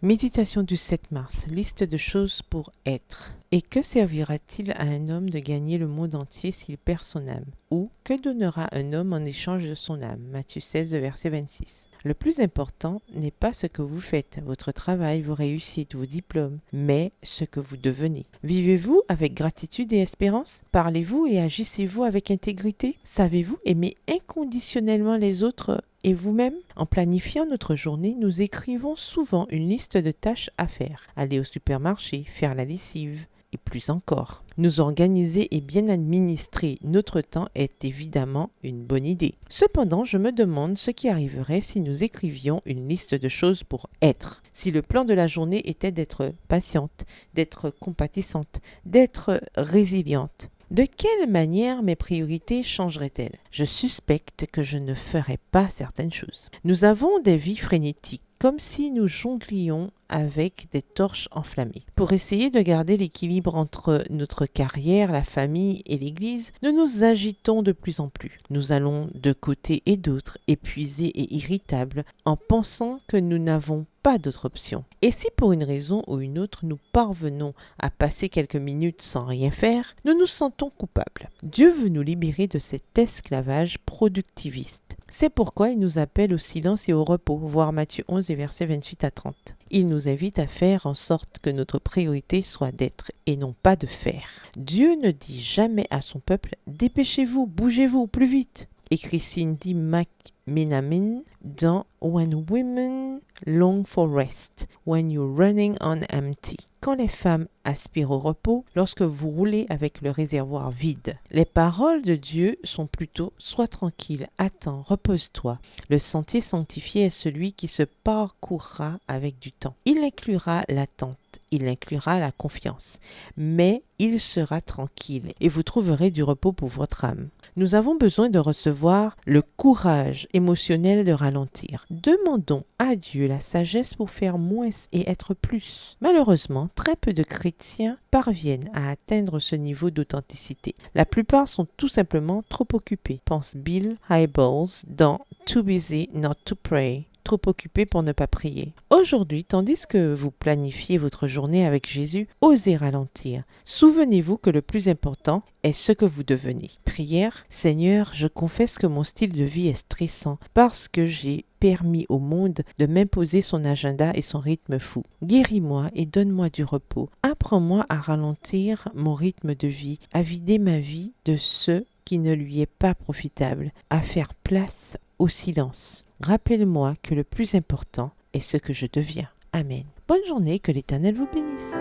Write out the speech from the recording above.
Méditation du 7 mars. Liste de choses pour être. Et que servira-t-il à un homme de gagner le monde entier s'il perd son âme? Ou que donnera un homme en échange de son âme? Matthieu 16, verset 26. Le plus important n'est pas ce que vous faites, votre travail, vos réussites, vos diplômes, mais ce que vous devenez. Vivez-vous avec gratitude et espérance? Parlez-vous et agissez-vous avec intégrité? Savez-vous aimer inconditionnellement les autres et vous-même? En planifiant notre journée, nous écrivons souvent une liste de tâches à faire. Aller au supermarché, faire la lessive, et plus encore. Nous organiser et bien administrer notre temps est évidemment une bonne idée. Cependant, je me demande ce qui arriverait si nous écrivions une liste de choses pour être. Si le plan de la journée était d'être patiente, d'être compatissante, d'être résiliente. De quelle manière mes priorités changeraient-elles? Je suspecte que je ne ferais pas certaines choses. Nous avons des vies frénétiques, comme si nous jonglions avec des torches enflammées. Pour essayer de garder l'équilibre entre notre carrière, la famille et l'Église, nous nous agitons de plus en plus. Nous allons de côté et d'autre, épuisés et irritables, en pensant que nous n'avons pas d'autre option. Et si pour une raison ou une autre nous parvenons à passer quelques minutes sans rien faire, nous nous sentons coupables. Dieu veut nous libérer de cet esclavage productiviste. C'est pourquoi il nous appelle au silence et au repos, voir Matthieu 11 et versets 28 à 30. Il nous invite à faire en sorte que notre priorité soit d'être et non pas de faire. Dieu ne dit jamais à son peuple « Dépêchez-vous, bougez-vous plus vite », écrit Cindy McMenamin dans When Women Long for Rest, When You're Running on Empty. Quand les femmes aspirent au repos, lorsque vous roulez avec le réservoir vide. Les paroles de Dieu sont plutôt « Sois tranquille, attends, repose-toi ». Le sentier sanctifié est celui qui se parcourra avec du temps. Il inclura l'attente, il inclura la confiance, mais il sera tranquille et vous trouverez du repos pour votre âme. Nous avons besoin de recevoir le courage émotionnel de ralentir. Demandons à Dieu la sagesse pour faire moins et être plus. Malheureusement, très peu de chrétiens parviennent à atteindre ce niveau d'authenticité. La plupart sont tout simplement trop occupés, pense Bill Hybels dans Too Busy Not to Pray. Trop occupé pour ne pas prier. Aujourd'hui, tandis que vous planifiez votre journée avec Jésus, osez ralentir. Souvenez-vous que le plus important est ce que vous devenez. Prière, Seigneur, je confesse que mon style de vie est stressant parce que j'ai permis au monde de m'imposer son agenda et son rythme fou. Guéris-moi et donne-moi du repos. Apprends-moi à ralentir mon rythme de vie, à vider ma vie de ce qui ne lui est pas profitable, à faire place au silence. Rappelle-moi que le plus important est ce que je deviens. Amen. Bonne journée, que l'Éternel vous bénisse.